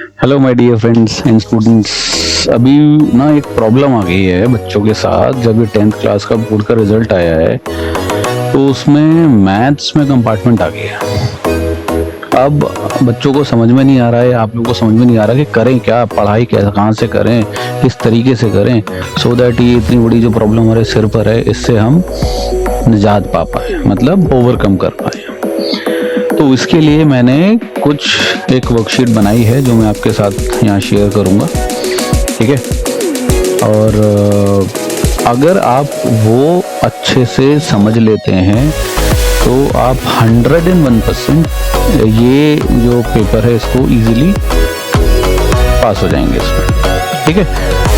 Hello my dear friends and students. अभी ना एक प्रॉब्लम आ गई है बच्चों के साथ। जब ये 10th क्लास का बोर्ड का रिजल्ट आया है तो उसमें मैथ्स में कंपार्टमेंट आ गया। अब बच्चों को समझ में नहीं आ रहा है, आप लोगों को समझ में नहीं आ रहा कि करें क्या, पढ़ाई कैसे, कहाँ से करें, किस तरीके से करें, सो दैट ये इतनी बड़ी जो प्रॉब्लम हमारे सिर पर है इससे हम निजात पा पाए, मतलब ओवरकम कर पाए। तो इसके लिए मैंने एक वर्कशीट बनाई है जो मैं आपके साथ यहाँ शेयर करूँगा, ठीक है। और अगर आप वो अच्छे से समझ लेते हैं तो आप 101% ये जो पेपर है इसको इजीली पास हो जाएंगे इसमें, ठीक है।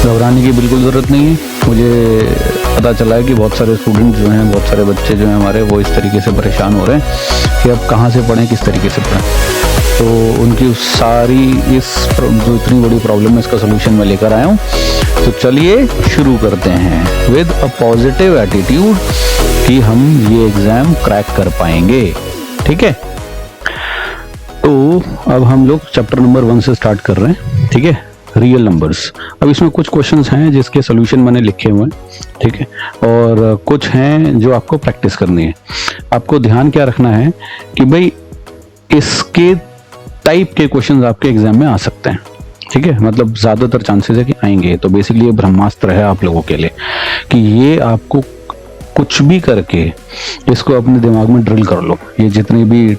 घबराने की बिल्कुल ज़रूरत नहीं है। मुझे पता चला है कि बहुत सारे स्टूडेंट जो हैं, बहुत सारे बच्चे जो हैं हमारे, वो इस तरीके से परेशान हो रहे हैं कि अब कहाँ से पढ़ें, किस तरीके से पढ़ें। तो उनकी सारी जो इतनी बड़ी प्रॉब्लम है इसका सोल्यूशन मैं लेकर आया हूँ। तो चलिए शुरू करते हैं विद अ पॉजिटिव एटीट्यूड कि हम ये एग्ज़ाम क्रैक कर पाएंगे, ठीक है। तो अब हम लोग चैप्टर नंबर 1 से स्टार्ट कर रहे हैं, ठीक है, रियल नंबर्स। अब इसमें कुछ क्वेश्चंस हैं जिसके सोल्यूशन मैंने लिखे हुए हैं, ठीक है, और कुछ हैं जो आपको प्रैक्टिस करनी है। आपको ध्यान क्या रखना है कि भाई इसके टाइप के क्वेश्चंस आपके एग्जाम में आ सकते हैं, ठीक है, मतलब ज़्यादातर चांसेस है कि आएंगे। तो बेसिकली ये ब्रह्मास्त्र है आप लोगों के लिए कि ये आपको कुछ भी करके इसको अपने दिमाग में ड्रिल कर लो। ये जितने भी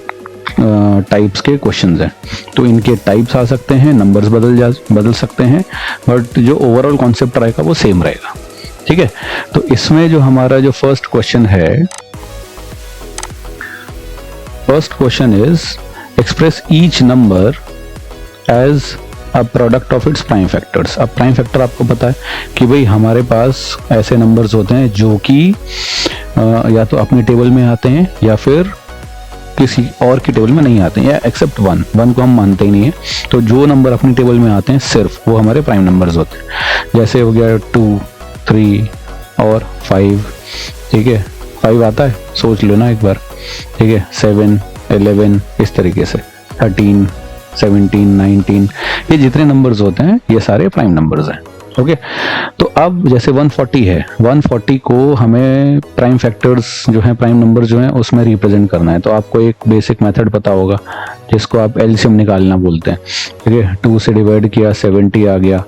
टाइप्स के क्वेश्चंस हैं तो इनके टाइप्स आ सकते हैं, नंबर्स बदल सकते हैं, बट जो ओवरऑल कॉन्सेप्ट रहेगा वो सेम रहेगा, ठीक है। तो इसमें जो हमारा जो first question is express each number as a product of its prime factors. अब प्राइम फैक्टर आपको पता है कि भाई हमारे पास ऐसे नंबर्स होते हैं जो कि या तो अपनी टेबल में आते हैं या फिर किसी और की टेबल में नहीं आते हैं, या एक्सेप्ट वन को हम मानते ही नहीं है। तो जो नंबर अपनी टेबल में आते हैं सिर्फ वो हमारे प्राइम नंबर्स होते हैं। जैसे हो गया 2, 3 और 5, ठीक है। 5 आता है, सोच लो ना एक बार, ठीक है। 7, 11, इस तरीके से 13, 17, 19, ये जितने नंबर्स होते हैं ये सारे प्राइम नंबर्स हैं, ओके। तो अब जैसे 140 है, 140 को हमें प्राइम फैक्टर्स जो हैं, प्राइम नंबर जो हैं उसमें रिप्रेजेंट करना है। तो आपको एक बेसिक मेथड पता होगा जिसको आप एलसीएम निकालना बोलते हैं, ठीक है। 2 से डिवाइड किया 70 आ गया,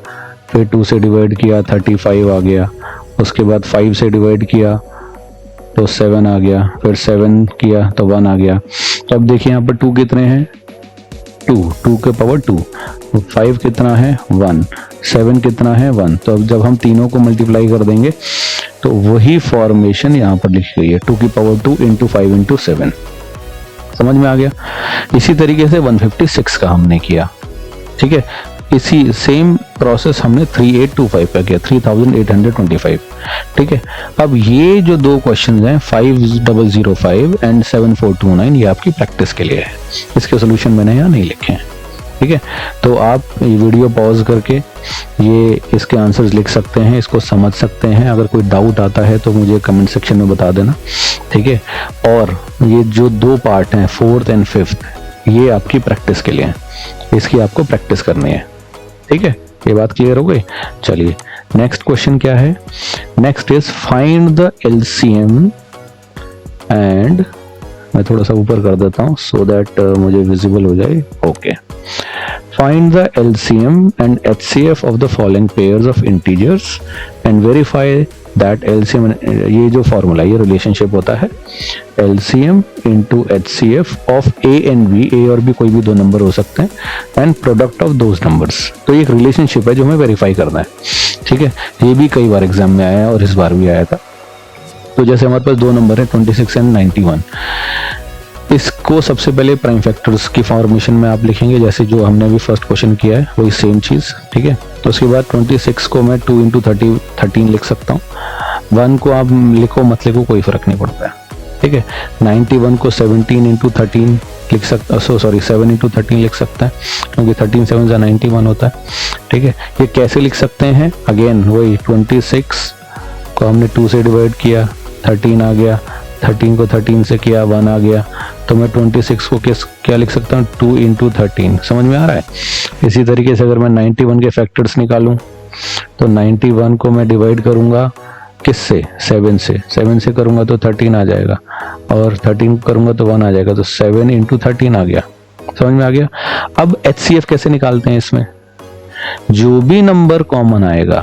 फिर 2 से डिवाइड किया 35 आ गया, उसके बाद 5 से डिवाइड किया तो 7 आ गया, फिर 7 किया तो 1 आ गया। तो अब देखिए यहाँ पर 2 कितने हैं, 2 के पावर 2, 5 कितना है 1, 7 कितना है 1। तो अब जब हम तीनों को मल्टीप्लाई कर देंगे तो वही फॉर्मेशन यहाँ पर लिखी गई है, 2 की पावर 2 इंटू 5 इंटू 7। समझ में आ गया। इसी तरीके से 156 का हमने किया, ठीक है। इसी सेम प्रोसेस हमने 3825 का किया, 3825, ठीक है। अब ये जो दो क्वेश्चन हैं 5005 एंड 7429 ये आपकी प्रैक्टिस के लिए है। इसके सोल्यूशन मैंने यहाँ नहीं लिखे हैं, ठीक है। तो आप ये वीडियो पॉज करके ये इसके आंसर्स लिख सकते हैं, इसको समझ सकते हैं। अगर कोई डाउट आता है तो मुझे कमेंट सेक्शन में बता देना, ठीक है। और ये जो 2 पार्ट हैं 4th एंड 5th ये आपकी प्रैक्टिस के लिए हैं, इसकी आपको प्रैक्टिस करनी है, ठीक है। ये बात क्लियर हो गई। चलिए नेक्स्ट क्वेश्चन क्या है। Next is find the LCM and, मैं थोड़ा सा ऊपर कर देता हूँ सो दैट मुझे विजिबल हो जाए, okay. Find the LCM and HCF of the following pairs of integers and verify that LCM. ये जो फॉर्मूला, ये रिलेशनशिप होता है LCM into HCF of A and B, A और बी कोई भी 2 नंबर हो सकते हैं, and product of those numbers. तो ये एक रिलेशनशिप है जो हमें वेरीफाई करना है, ठीक है। ये भी कई बार एग्जाम में आया है और इस बार भी आया था। तो जैसे हमारे पास 2 नंबर है 26 एंड 91, इसको सबसे पहले प्राइम फैक्टर्स की फॉर्मेशन में आप लिखेंगे, जैसे जो हमने अभी फर्स्ट क्वेश्चन किया है वही सेम चीज़, ठीक है। तो उसके बाद 26 को मैं 2 इंटू 13 लिख सकता हूँ। 1 को आप लिखो मत लिखो कोई फर्क नहीं पड़ता है, ठीक है। 91 को 17 इंटू 13 लिख सकता, 7 इंटू 13 लिख सकता है क्योंकि 13 7 जा 91 होता है, ठीक है। ये कैसे लिख सकते हैं, अगेन वही 26 को हमने 2 से डिवाइड किया 13 आ गया, 13 को 13 से किया 1 आ गया, तो मैं 26 को क्या लिख सकता हूँ, 2 × 13। समझ में आ रहा है। इसी तरीके से अगर मैं 91 के फैक्टर्स निकालूं तो 91 को मैं डिवाइड करूंगा किससे, 7 से। 7 से करूंगा तो 13 आ जाएगा, और 13 करूंगा तो 1 आ जाएगा, तो 7 × 13 आ गया। समझ में आ गया। अब HCF कैसे निकालते हैं इसमें, जो भी नंबर कॉमन आएगा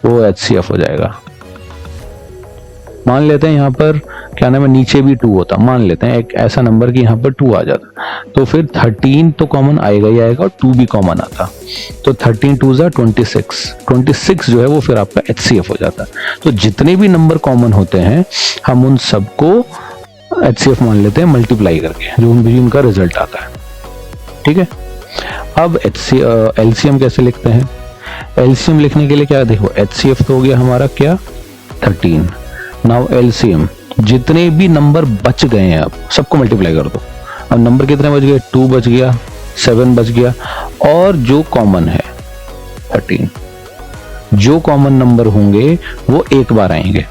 वो HCF हो जाएगा। मान लेते हैं यहाँ पर क्या नाम है, नीचे भी 2 होता, मान लेते हैं एक ऐसा नंबर कि यहाँ पर 2 आ जाता, तो फिर 13 तो कॉमन आएगा ही आएगा और 2 भी कॉमन आता, तो 13 2 = 26। 26 जो है वो फिर आपका HCF हो जाता। तो जितने भी नंबर कॉमन होते हैं हम उन सबको HCF मान लेते हैं मल्टीप्लाई करके, जो उनका रिजल्ट आता है। ठीक है। अब LCM कैसे लिखते हैं, LCM लिखने के लिए क्या, देखो HCF तो हो गया हमारा क्या 13। नाउ LCM, जितने भी नंबर बच गए हैं अब सबको मल्टीप्लाई कर दो। अब नंबर कितने बच गए, 2 बच गया, 7 बच गया, और जो कॉमन है 13। जो कॉमन नंबर होंगे वो एक बार आएंगे।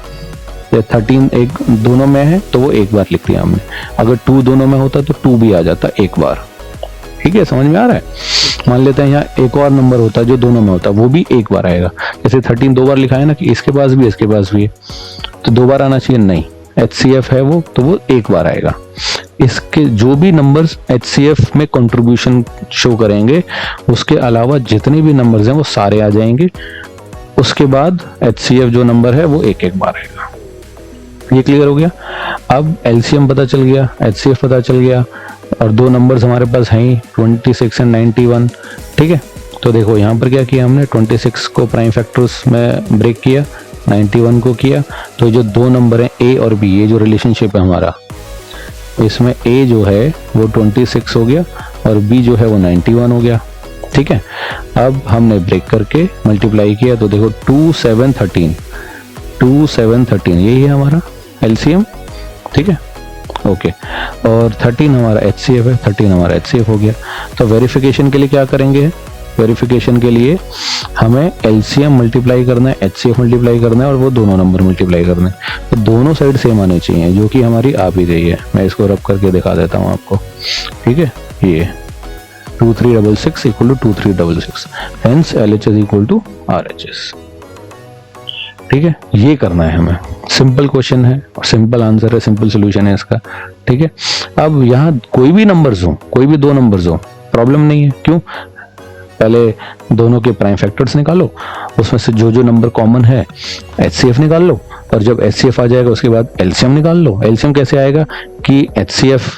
13 एक दोनों में है तो वो एक बार लिख दिया हमने, अगर 2 दोनों में होता तो 2 भी आ जाता एक बार। ठीक है, समझ में आ रहा है। मान लेते हैं यहाँ एक और नंबर होता जो दोनों में होता, वो भी एक बार आएगा। जैसे 13 2 बार लिखा है ना, कि इसके पास भी इसके पास भी है, तो 2 बार आना चाहिए, नहीं, HCF है वो, तो वो एक बार आएगा। इसके जो भी नंबर्स HCF में कंट्रीब्यूशन शो करेंगे, उसके अलावा जितने भी नंबर्स हैं वो सारे आ जाएंगे। उसके बाद HCF जो नंबर है वो एक एक बार आएगा। ये क्लियर हो गया। अब LCM पता चल गया, HCF पता चल गया, और 2 नंबर्स हमारे पास हैं 26 और 91। ठीक है, तो देखो यहाँ पर क्या किया हमने, 26 को प्राइम फैक्टर्स में ब्रेक किया, 91 को किया, तो जो 2 नंबर हैं A और B, ये जो रिलेशनशिप है हमारा, इसमें A जो है वो 26 हो गया और B जो है वो 91 हो गया। ठीक है, अब हमने ब्रेक करके मल्टीप्लाई किया, तो देखो 2 7 13, 2 7 13, यही है हमारा LCM। ठीक है, ओके। और 13 हमारा HCF है, 13 हमारा HCF हो गया। तो वेरिफिकेशन के लिए क्या करेंगे, वेरिफिकेशन के लिए हमें LCM मल्टीप्लाई करना है, HCF मल्टीप्लाई करना है, और वो दोनों नंबर मल्टीप्लाई करने हैं। तो दोनों साइड सेम आने चाहिए, जो कि हमारी आ भी रही है। मैं इसको रब करके दिखा देता हूँ आपको। ठीक है, ये 2366 = 2366, हेंस LHS = RHS। ठीक है, ये करना है हमें। सिंपल क्वेश्चन है, सिंपल आंसर है, सिंपल सोल्यूशन है इसका। ठीक है, अब यहाँ कोई भी नंबर्स हो, कोई भी 2 नंबर्स हो, प्रॉब्लम नहीं है। क्यों, पहले दोनों के प्राइम फैक्टर्स निकालो, उसमें से जो जो नंबर कॉमन है HCF निकाल लो, और जब HCF आ जाएगा उसके बाद LCM निकाल लो। LCM कैसे आएगा कि HCF,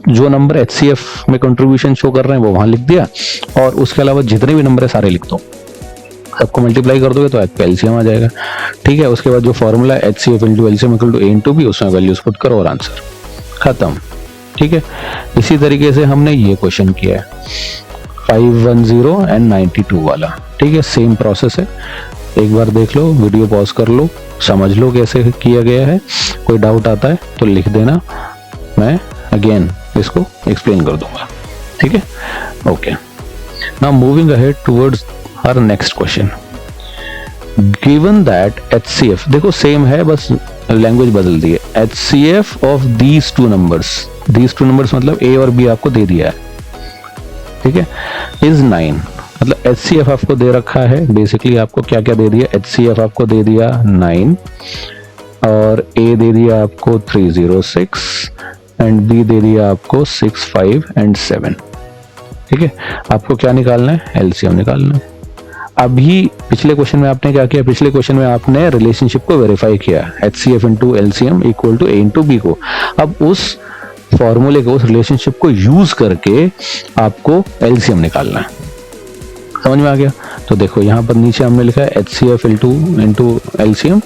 जो नंबर HCF में कंट्रीब्यूशन शो कर रहे हैं वो वहां लिख दिया, और उसके अलावा जितने भी नंबर है सारे लिख दो, सबको मल्टीप्लाई कर दोगे तो LCM आ जाएगा। ठीक है, उसके बाद जो फॉर्मूला है HCF × LCM = A × B, उसमें वैल्यूज पुट करो और आंसर खत्म। ठीक है, इसी तरीके से हमने ये क्वेश्चन किया है 510 और 92 वाला। ठीक है, सेम प्रोसेस है, एक बार देख लो, वीडियो पॉज कर लो, समझ लो कैसे किया गया है। कोई डाउट आता है तो लिख देना, मैं अगेन इसको एक्सप्लेन कर दूंगा। ठीक है, okay. Now moving ahead towards our next question. Given that HCF, देखो सेम है, बस लैंग्वेज बदल दी है। HCF ऑफ दीज 2 नंबर्स मतलब A और B आपको दे दिया है। ठीक है, इज 9, मतलब HCF आपको दे रखा है। बेसिकली आपको क्या क्या दे दिया, HCF आपको दे दिया 9, और A दे दिया आपको 306, एंड B दे दिया आपको 6 5 और 7। ठीक है, आपको क्या निकालना है, LCM निकालना है। अभी पिछले क्वेश्चन में आपने क्या किया, पिछले क्वेश्चन में आपने रिलेशनशिप को वेरीफाई किया, HCF × LCM = A × B को। अब उस फॉर्मूले को, उस रिलेशनशिप को यूज करके आपको LCM निकालना है। समझ में आ गया। तो देखो यहाँ पर नीचे हमने लिखा है HCF × LCM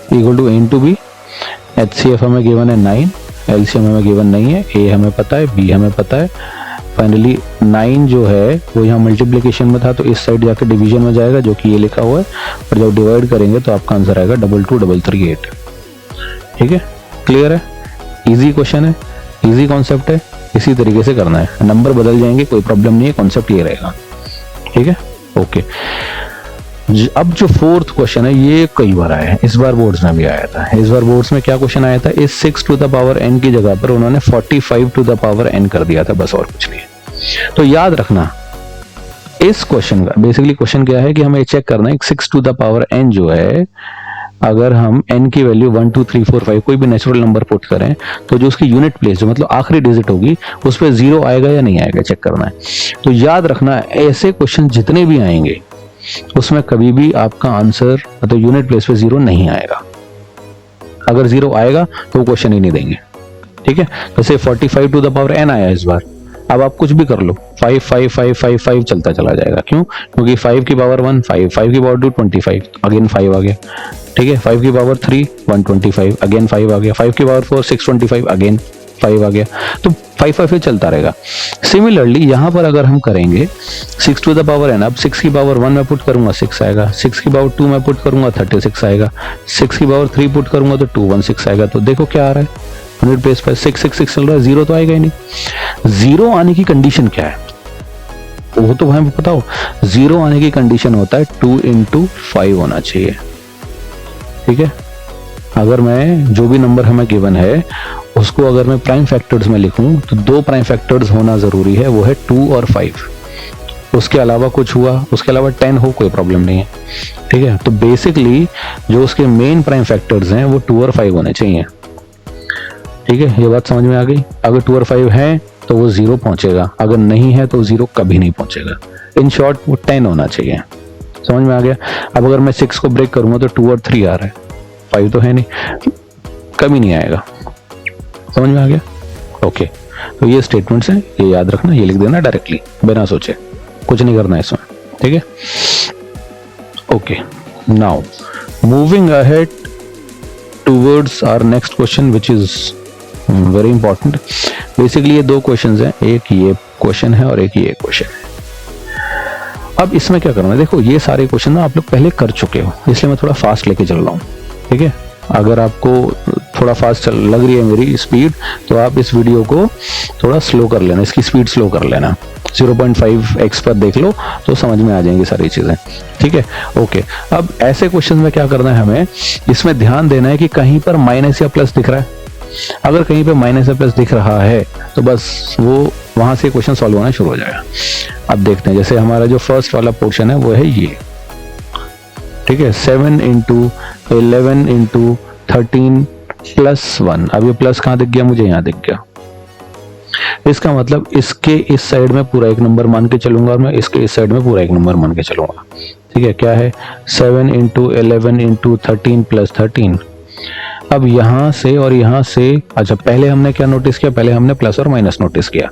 = A × B। HCF हमें गिवन है 9, LCM हमें गिवन नहीं है, A हमें पता है, B हमें पता है। फाइनली 9 जो है वो यहाँ मल्टीप्लिकेशन में था, तो इस साइड जाकर डिवीजन में जाएगा, जो कि ये लिखा हुआ है, और जब डिवाइड करेंगे तो आपका आंसर आएगा 22338। ठीक है, क्लियर है, इजी क्वेश्चन है, इजी कॉन्सेप्ट है, इसी तरीके से करना है। नंबर बदल जाएंगे, कोई प्रॉब्लम नहीं है, कॉन्सेप्ट ये रहेगा। ठीक है, ओके। अब जो फोर्थ क्वेश्चन है ये कई बार आया है, इस बार बोर्ड्स में भी आया था। इस बार बोर्ड्स में क्या क्वेश्चन आया था, इस 6 टू द पावर n की जगह पर उन्होंने 45 टू द पावर n कर दिया था, बस और कुछ नहीं है। तो याद रखना इस क्वेश्चन का बेसिकली क्वेश्चन क्या है कि हमें चेक करना है 6 टू द पावर n जो है, अगर हम n की वैल्यू 1 2 3 4 5 कोई भी नेचुरल नंबर पुट करें तो जो उसकी यूनिट प्लेस जो मतलब आखिरी डिजिट होगी उस पर 0 आएगा या नहीं आएगा चेक करना है। तो याद रखना ऐसे क्वेश्चन जितने भी आएंगे उसमें कभी भी आपका आंसर मतलब यूनिट प्लेस पे 0 नहीं आएगा। अगर 0 आएगा तो वो क्वेश्चन ही नहीं देंगे, ठीक है। जैसे 45 टू द पावर n आया इस बार, अब आप कुछ भी कर लो 5 5 5 5 5 चलता चला जाएगा। क्यों? क्योंकि 5 की पावर 1 5, 5 की पावर 2 25, अगेन 5 आ गया, ठीक है। 5 की पावर 3 125, अगेन 5 आ गया। 5 की पावर 4 625, अगेन 5 आ गया। तो 5 5 चलता रहेगा। सिमिलरली यहाँ पर अगर हम करेंगे 6 टू द पावर n, अब 6 की पावर 1 में पुट करूंगा 6 आएगा, 6 की पावर 2 में पुट करूंगा 36 आएगा, 6 की पावर 3 पुट करूंगा तो 216 आएगा। तो देखो क्या आ रहा है, 100 बेस पर 666 चल रहा है, 0 तो आएगा ही नहीं। 0 आने की कंडीशन क्या है वो तो हमें पता हो। 0 आने की कंडीशन होता है 2 into 5 होना चाहिए, ठीक है। अगर मैं जो भी नंबर हमें गिवन है उसको अगर मैं प्राइम फैक्टर्स में लिखूं तो 2 प्राइम फैक्टर्स होना जरूरी है, वो है 2 और 5। उसके अलावा कुछ हुआ, उसके अलावा 10 हो कोई प्रॉब्लम नहीं है, ठीक है। तो बेसिकली जो उसके मेन प्राइम फैक्टर्स हैं वो 2 और 5 होने चाहिए, ठीक है। ये बात समझ में आ गई। अगर 2 और 5 है तो वो 0 पहुंचेगा, अगर नहीं है तो 0 कभी नहीं पहुंचेगा। इन शॉर्ट वो 10 होना चाहिए, समझ में आ गया। अब अगर मैं 6 को ब्रेक करूंगा तो 2 और 3 आ रहा है, 5 तो है नहीं, कभी नहीं आएगा, समझ में आ गया। ओके, तो ये स्टेटमेंट्स हैं, ये याद रखना, ये लिख देना डायरेक्टली बिना सोचे, कुछ नहीं करना है इसमें, ठीक है। Okay, now moving ahead towards our next question which is very important. Basically ये 2 क्वेश्चंस हैं, एक ये क्वेश्चन है और एक ये क्वेश्चन है। अब इसमें क्या करना है, देखो ये सारे क्वेश्चन ना आप लोग पहले कर चुके हो, इसलिए मैं थोड़ा फास्ट लेके चल रहा हूँ, ठीक है। अगर आपको थोड़ा फास्ट लग रही है मेरी स्पीड तो आप इस वीडियो को थोड़ा स्लो कर लेना, इसकी स्पीड स्लो कर लेना, 0.5x पर देख लो तो समझ में आ जाएंगी सारी चीजें, ठीक है। ओके, अब ऐसे क्वेश्चन में क्या करना है हमें, इसमें ध्यान देना है कि कहीं पर माइनस या प्लस दिख रहा है। अगर कहीं पे माइनस या प्लस दिख रहा है तो बस वो वहां से क्वेश्चन सॉल्व होना शुरू हो जाएगा। अब देखते हैं, जैसे हमारा जो फर्स्ट वाला पोर्शन है वो है ये, ठीक है, 7 into 11 into 13 प्लस 1। अब ये प्लस कहाँ दिख गया, मुझे यहाँ दिख गया। इसका मतलब इसके इस साइड में पूरा एक नंबर मान के चलूंगा और मैं इसके इस साइड में पूरा एक नंबर मान के चलूंगा, ठीक है। क्या है, 7 into 11 into 13 प्लस 13। अब यहाँ से और यहाँ से, अच्छा पहले हमने क्या नोटिस किया, पहले हमने प्लस और माइनस नोटिस किया।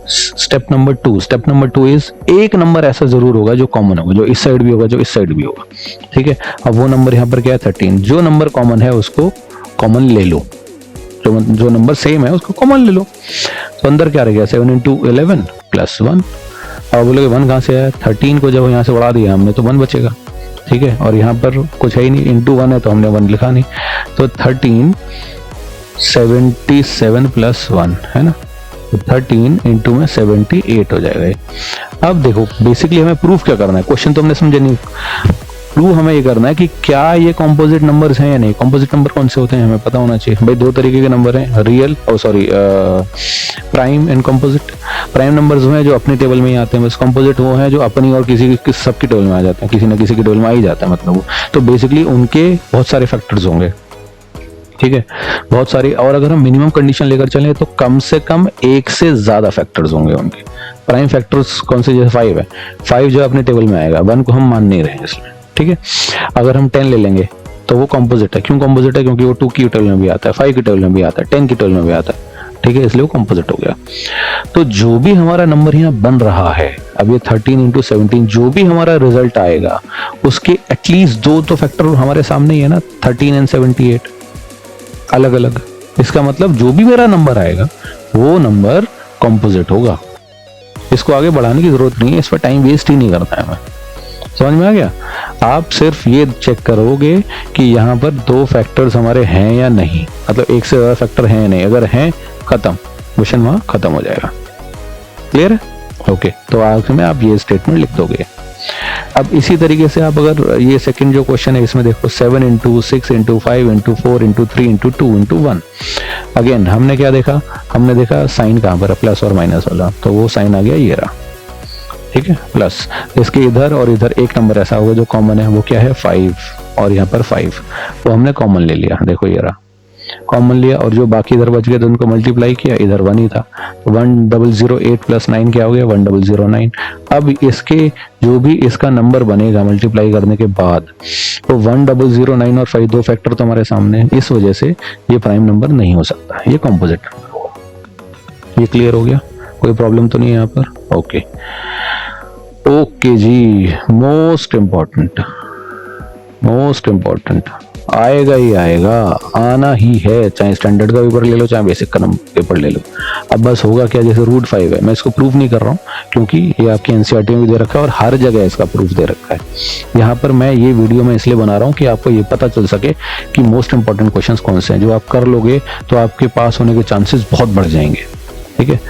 स्टेप नंबर 2 इज एक नंबर ऐसा जरूर होगा जो कॉमन होगा, जो इस साइड भी होगा, जो इस साइड भी होगा, ठीक है। अब वो नंबर यहाँ पर क्या है, 13। जो नंबर कॉमन है उसको कॉमन ले लो, जो नंबर सेम है उसको कॉमन ले लो। तो अंदर क्या रह गया, 7 into 11 प्लस 1। अब बोलोगे 1 कहाँ से आया, 13 को जब यहाँ से बढ़ा दिया हमने तो 1 बचेगा, ठीक है। और यहाँ पर कुछ है ही नहीं, इंटू 1 है तो हमने 1 लिखा नहीं, तो 13 77 प्लस 1 है ना, तो 13 इंटू में 78 हो जाएगा। अब देखो बेसिकली हमें प्रूफ क्या करना है, क्वेश्चन तो हमने समझे नहीं, प्रूफ हमें ये करना है कि क्या ये कॉम्पोजिट नंबर्स हैं या नहीं। कॉम्पोजिट नंबर कौन से होते हैं हमें पता होना चाहिए भाई। 2 तरीके के नंबर हैं, रियल और prime and composite. Prime numbers वो हैं जो अपनी टेबल में ही आते हैं, बस कॉम्पोजिट वो हैं जो अपनी और किसी सबकी टेबल में आ जाते हैं, किसी न किसी की टेबल में आ ही जाता है मतलब वो। तो बेसिकली उनके बहुत सारे फैक्टर्स होंगे, ठीक है, बहुत सारी। और अगर हम मिनिमम कंडीशन लेकर चलें तो कम से कम 1 से ज्यादा फैक्टर्स होंगे उनके। प्राइम फैक्टर्स कौन से, जैसे 5 है, 5 जो अपने टेबल में आएगा, 1 को हम मान नहीं रहे हैं इसमें, ठीक है। अगर हम 10 ले लेंगे तो वो कॉम्पोजिट है। क्यों कॉम्पोजिट है, क्योंकि वो 2 की टेबल में भी आता है, 5 की टेबल में भी आता है, 10 की टेबल में भी आता है, ठीक है, इसलिए वो कॉम्पोजिट हो गया। तो जो भी हमारा नंबर यहाँ बन रहा है, अब ये 13 into 17 जो भी हमारा रिजल्ट आएगा उसके एटलीस्ट 2 तो फैक्टर हमारे सामने ही है ना, 13 and 78 अलग अलग। इसका मतलब जो भी मेरा नंबर आएगा वो नंबर कॉम्पोजिट होगा। इसको आगे बढ़ाने की जरूरत नहीं है, इस पर टाइम वेस्ट ही नहीं करना है हमें, समझ में आ गया। आप सिर्फ ये चेक करोगे कि यहाँ पर 2 फैक्टर्स हमारे हैं या नहीं, मतलब 1 से ज्यादा फैक्टर हैं या नहीं। अगर हैं, खत्म, क्वेश्चन वहां खत्म हो जाएगा। क्लियर है? ओके, तो आखिर में आप ये स्टेटमेंट लिख दोगे। अब इसी तरीके से आप अगर ये सेकंड जो क्वेश्चन है इसमें देखो 7 into 6 into 5 into 4 into 3 into 2 into 1, again हमने क्या देखा, हमने देखा साइन कहाँ पर है, प्लस और माइनस वाला, तो वो साइन आ गया ये रहा, ठीक है, प्लस। इसके इधर और इधर एक नंबर ऐसा होगा जो कॉमन है, वो क्या है 5, और यहाँ पर 5, वो हमने कॉमन ले लिया, देखो ये रहा कॉमन लिया, और जो बाकी इधर बच गए तो उनको मल्टीप्लाई किया, इधर 1 ही था, 1008 प्लस 9 क्या हो गया 1009। अब इसके जो भी इसका नंबर बनेगा मल्टीप्लाई करने के बाद, तो 1009 और 5 दो फैक्टर तो हमारे सामने है, इस वजह से ये प्राइम नंबर नहीं हो सकता, ये कॉम्पोजिट नंबर होगा। ये क्लियर हो गया, कोई प्रॉब्लम तो नहीं है यहाँ पर? ओके ओके जी, मोस्ट इम्पोर्टेंट आएगा ही आएगा, आना ही है, चाहे स्टैंडर्ड का पेपर ले लो चाहे बेसिक का पेपर ले लो। अब बस होगा क्या, जैसे रूट 5 है, मैं इसको प्रूफ नहीं कर रहा हूँ क्योंकि ये आपकी एनसीईआरटी में भी दे रखा है और हर जगह इसका प्रूफ दे रखा है। यहाँ पर मैं ये वीडियो में इसलिए बना रहा हूँ कि आपको ये पता चल सके कि मोस्ट इंपॉर्टेंट क्वेश्चन कौन से हैं, जो आप कर लोगे तो आपके पास होने के चांसेस बहुत बढ़ जाएंगे, ठीक है।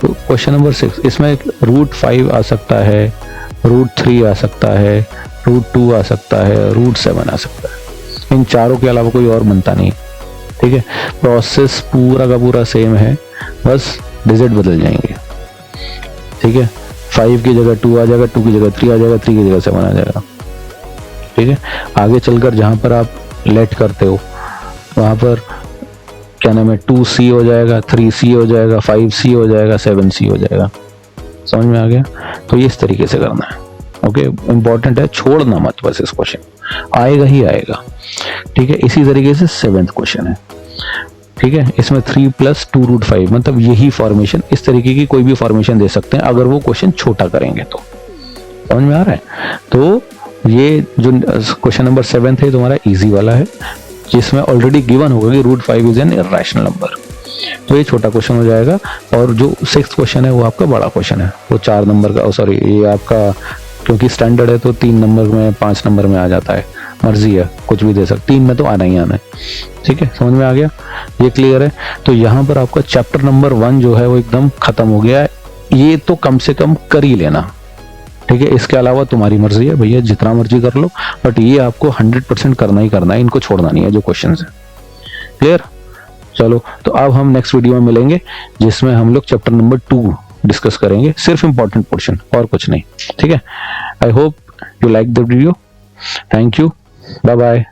तो क्वेश्चन नंबर 6, इसमें रूट 5 आ सकता है, रूट 3 आ सकता है, रूट 2 आ सकता है, रूट 7 आ सकता है, इन चारों के अलावा कोई और बनता नहीं, ठीक है। प्रोसेस पूरा का पूरा सेम है, बस डिजिट बदल जाएंगे, ठीक है। 5 की जगह 2 आ जाएगा, 2 की जगह 3 आ जाएगा, 3 की जगह 7 आ जाएगा, ठीक है। आगे चलकर जहां पर आप लेट करते हो वहां पर क्या नाम है 2C हो जाएगा, 3C हो जाएगा, 5C हो जाएगा, 7C हो जाएगा, समझ में आ गया? तो ये इस तरीके से करना है, ओके। इंपॉर्टेंट है, छोड़ना मत बस, इस क्वेश्चन आएगा ही आएगा, ठीक है। इसी तरीके से 7th क्वेश्चन है, ठीक है। इसमें 3 + 2 √5, मतलब यही फॉर्मेशन, इस तरीके की कोई भी फॉर्मेशन दे सकते हैं अगर वो क्वेश्चन छोटा करेंगे तो, समझ में आ रहा है? तो ये जो क्वेश्चन नंबर 7 है तुम्हारा इजी वाला है, जिसमें ऑलरेडी गिवन होगा कि √5 इज एन इररेशनल नंबर, तो ये छोटा क्वेश्चन हो जाएगा। और जो 6th क्वेश्चन है वो आपका बड़ा क्वेश्चन है, वो 4 नंबर का, सॉरी ये आपका क्योंकि स्टैंडर्ड है तो 3 नंबर में 5 नंबर में आ जाता है, मर्जी है कुछ भी दे सकते, 3 में तो आना ही आना है, ठीक है। समझ में आ गया, ये क्लियर है? तो यहाँ पर आपका चैप्टर नंबर 1 जो है वो एकदम खत्म हो गया है, ये तो कम से कम कर ही लेना, ठीक है। इसके अलावा तुम्हारी मर्जी है भैया, जितना मर्जी कर लो, बट ये आपको 100% करना ही करना है, इनको छोड़ना नहीं है जो क्वेश्चन है, क्लियर? चलो, तो अब हम नेक्स्ट वीडियो में मिलेंगे जिसमें हम लोग चैप्टर नंबर 2 डिस्कस करेंगे, सिर्फ इंपॉर्टेंट पोर्शन और कुछ नहीं, ठीक है। I hope you like the video, thank you, bye bye.